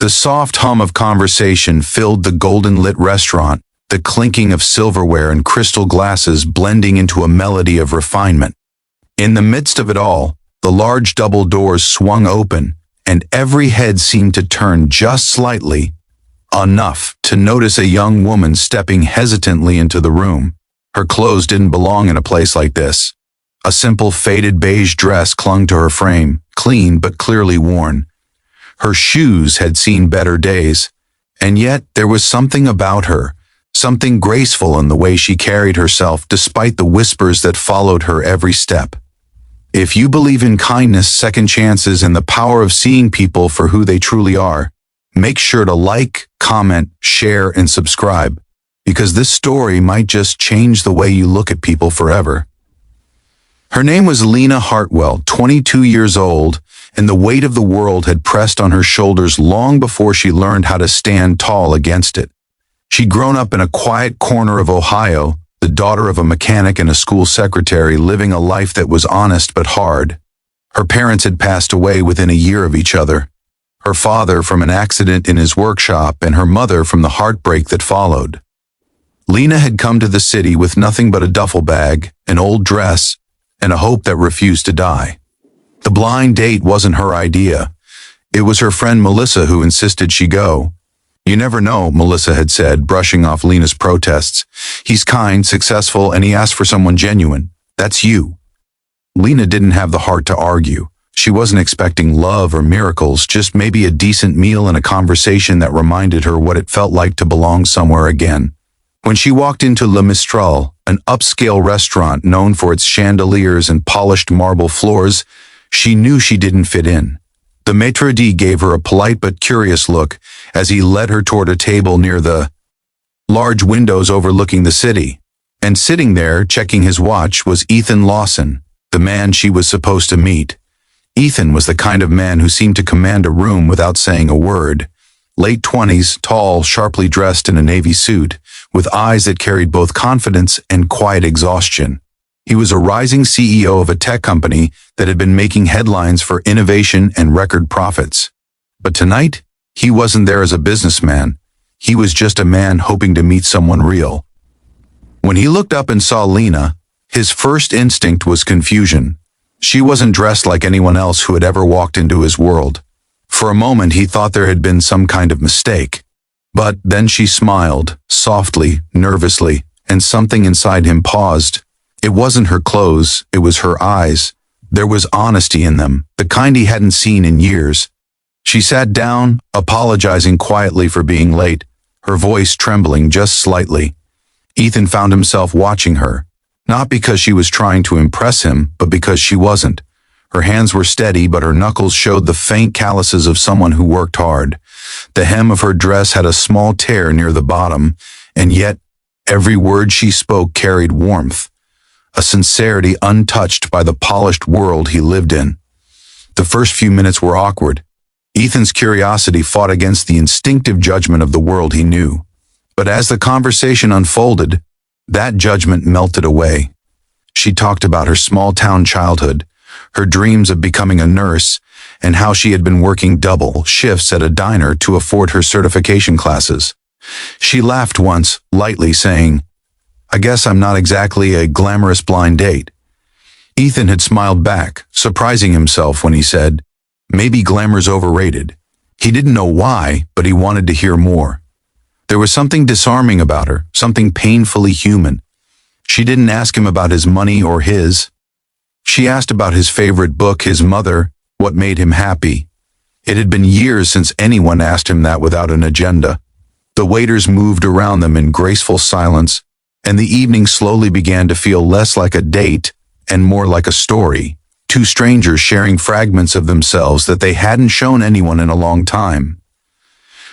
The soft hum of conversation filled the golden-lit restaurant, the clinking of silverware and crystal glasses blending into a melody of refinement. In the midst of it all, the large double doors swung open, and every head seemed to turn just slightly, enough to notice a young woman stepping hesitantly into the room. Her clothes didn't belong in a place like this. A simple faded beige dress clung to her frame, clean but clearly worn. Her shoes had seen better days, and yet there was something about her, something graceful in the way she carried herself despite the whispers that followed her every step. If you believe in kindness, second chances, and the power of seeing people for who they truly are, make sure to like, comment, share, and subscribe, because this story might just change the way you look at people forever. Her name was Lena Hartwell, 22 years old, and the weight of the world had pressed on her shoulders long before she learned how to stand tall against it. She'd grown up in a quiet corner of Ohio, the daughter of a mechanic and a school secretary, living a life that was honest but hard. Her parents had passed away within a year of each other. Her father from an accident in his workshop, and her mother from the heartbreak that followed. Lena had come to the city with nothing but a duffel bag, an old dress, and a hope that refused to die. The blind date wasn't her idea. It was her friend Melissa who insisted she go. "You never know," Melissa had said, brushing off Lena's protests. "He's kind, successful, and he asked for someone genuine. That's you." Lena didn't have the heart to argue. She wasn't expecting love or miracles, just maybe a decent meal and a conversation that reminded her what it felt like to belong somewhere again. When she walked into Le Mistral, an upscale restaurant known for its chandeliers and polished marble floors, she knew she didn't fit in. The maitre d' gave her a polite but curious look as he led her toward a table near the large windows overlooking the city. And sitting there, checking his watch, was Ethan Lawson, the man she was supposed to meet. Ethan was the kind of man who seemed to command a room without saying a word. Late 20s, tall, sharply dressed in a navy suit, with eyes that carried both confidence and quiet exhaustion. He was a rising CEO of a tech company that had been making headlines for innovation and record profits. But tonight, he wasn't there as a businessman. He was just a man hoping to meet someone real. When he looked up and saw Lena, his first instinct was confusion. She wasn't dressed like anyone else who had ever walked into his world. For a moment, he thought there had been some kind of mistake. But then she smiled, softly, nervously, and something inside him paused. It wasn't her clothes, it was her eyes. There was honesty in them, the kind he hadn't seen in years. She sat down, apologizing quietly for being late, her voice trembling just slightly. Ethan found himself watching her, not because she was trying to impress him, but because she wasn't. Her hands were steady, but her knuckles showed the faint calluses of someone who worked hard. The hem of her dress had a small tear near the bottom, and yet every word she spoke carried warmth, a sincerity untouched by the polished world he lived in. The first few minutes were awkward. Ethan's curiosity fought against the instinctive judgment of the world he knew. But as the conversation unfolded, that judgment melted away. She talked about her small-town childhood, her dreams of becoming a nurse, and how she had been working double shifts at a diner to afford her certification classes. She laughed once, lightly saying, "I guess I'm not exactly a glamorous blind date." Ethan had smiled back, surprising himself when he said, "Maybe glamour's overrated." He didn't know why, but he wanted to hear more. There was something disarming about her, something painfully human. She didn't ask him about his money or his. She asked about his favorite book, his mother, what made him happy. It had been years since anyone asked him that without an agenda. The waiters moved around them in graceful silence, and the evening slowly began to feel less like a date and more like a story. Two strangers sharing fragments of themselves that they hadn't shown anyone in a long time.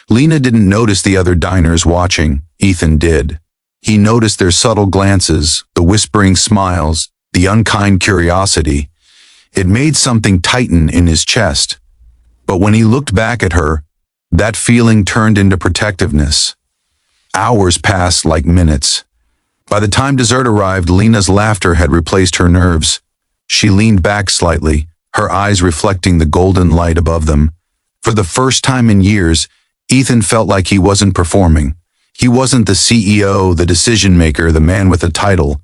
Lena didn't notice the other diners watching. Ethan did. He noticed their subtle glances, the whispering smiles, the unkind curiosity. It made something tighten in his chest. But when he looked back at her, that feeling turned into protectiveness. Hours passed like minutes. By the time dessert arrived, Lena's laughter had replaced her nerves. She leaned back slightly, her eyes reflecting the golden light above them. For the first time in years, Ethan felt like he wasn't performing. He wasn't the CEO, the decision maker, the man with a title.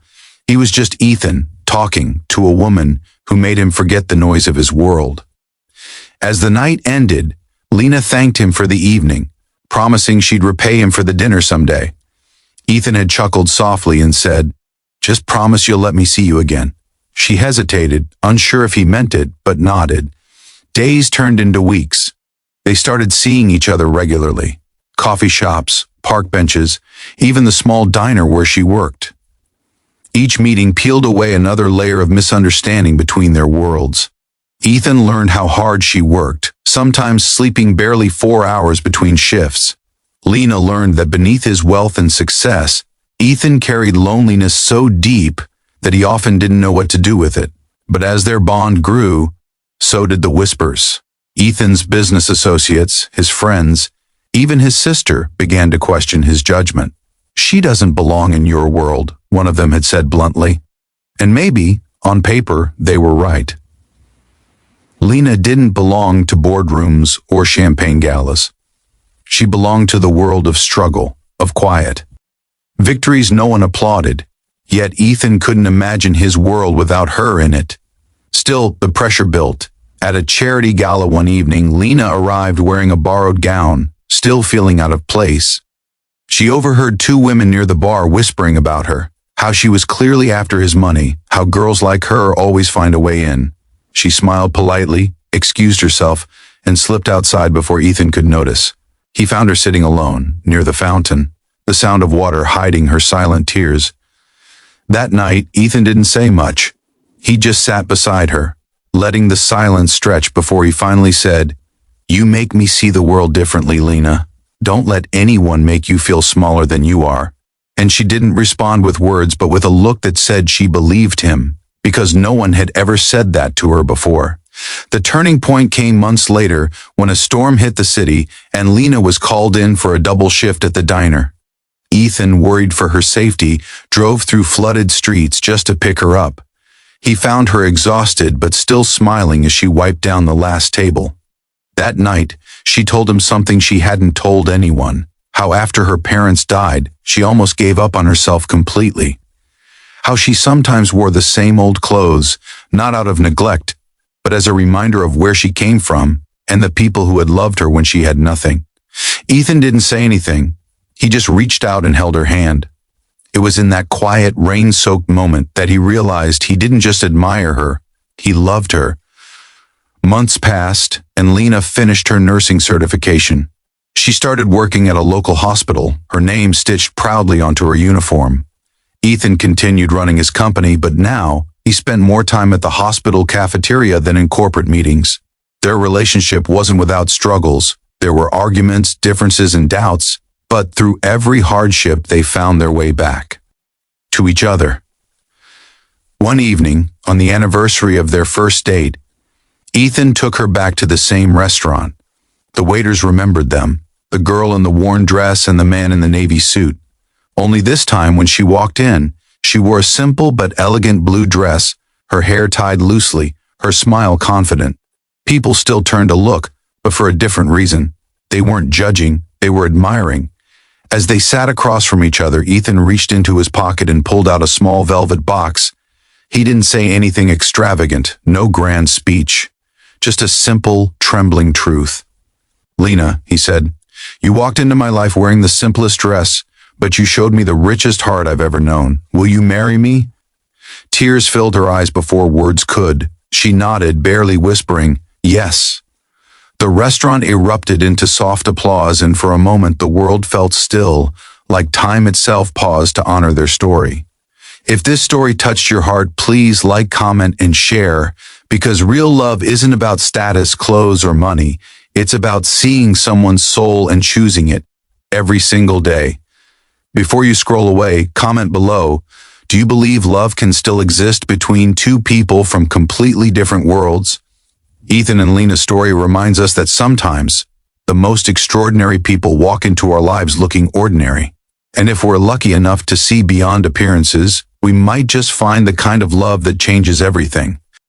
He was just Ethan, talking to a woman who made him forget the noise of his world. As the night ended, Lena thanked him for the evening, promising she'd repay him for the dinner someday. Ethan had chuckled softly and said, "Just promise you'll let me see you again." She hesitated, unsure if he meant it, but nodded. Days turned into weeks. They started seeing each other regularly. Coffee shops, park benches, even the small diner where she worked. Each meeting peeled away another layer of misunderstanding between their worlds. Ethan learned how hard she worked, sometimes sleeping barely 4 hours between shifts. Lena learned that beneath his wealth and success, Ethan carried loneliness so deep that he often didn't know what to do with it. But as their bond grew, so did the whispers. Ethan's business associates, his friends, even his sister began to question his judgment. "She doesn't belong in your world," one of them had said bluntly. And maybe, on paper, they were right. Lena didn't belong to boardrooms or champagne galas. She belonged to the world of struggle, of quiet. Victories no one applauded, yet Ethan couldn't imagine his world without her in it. Still, the pressure built. At a charity gala one evening, Lena arrived wearing a borrowed gown, still feeling out of place. She overheard two women near the bar whispering about her, how she was clearly after his money, how girls like her always find a way in. She smiled politely, excused herself, and slipped outside before Ethan could notice. He found her sitting alone, near the fountain, the sound of water hiding her silent tears. That night, Ethan didn't say much. He just sat beside her, letting the silence stretch before he finally said, "You make me see the world differently, Lena. Don't let anyone make you feel smaller than you are." And she didn't respond with words, but with a look that said she believed him, because no one had ever said that to her before. The turning point came months later when a storm hit the city and Lena was called in for a double shift at the diner. Ethan, worried for her safety, drove through flooded streets just to pick her up. He found her exhausted but still smiling as she wiped down the last table. That night, she told him something she hadn't told anyone, how after her parents died, she almost gave up on herself completely. How she sometimes wore the same old clothes, not out of neglect, but as a reminder of where she came from and the people who had loved her when she had nothing. Ethan didn't say anything. He just reached out and held her hand. It was in that quiet, rain-soaked moment that he realized he didn't just admire her, he loved her. Months passed, and Lena finished her nursing certification. She started working at a local hospital, her name stitched proudly onto her uniform. Ethan continued running his company, but now he spent more time at the hospital cafeteria than in corporate meetings. Their relationship wasn't without struggles. There were arguments, differences, and doubts, but through every hardship they found their way back to each other. One evening, on the anniversary of their first date, Ethan took her back to the same restaurant. The waiters remembered them, the girl in the worn dress and the man in the navy suit. Only this time, when she walked in, she wore a simple but elegant blue dress, her hair tied loosely, her smile confident. People still turned to look, but for a different reason. They weren't judging, they were admiring. As they sat across from each other, Ethan reached into his pocket and pulled out a small velvet box. He didn't say anything extravagant, no grand speech, just a simple, trembling truth. "Lena," he said, "you walked into my life wearing the simplest dress, but you showed me the richest heart I've ever known. Will you marry me?" Tears filled her eyes before words could. She nodded, barely whispering, "Yes." The restaurant erupted into soft applause, and for a moment the world felt still, like time itself paused to honor their story. If this story touched your heart, please like, comment, and share, because real love isn't about status, clothes, or money. It's about seeing someone's soul and choosing it every single day. Before you scroll away, comment below, do you believe love can still exist between two people from completely different worlds? Ethan and Lena's story reminds us that sometimes the most extraordinary people walk into our lives looking ordinary. And if we're lucky enough to see beyond appearances, we might just find the kind of love that changes everything.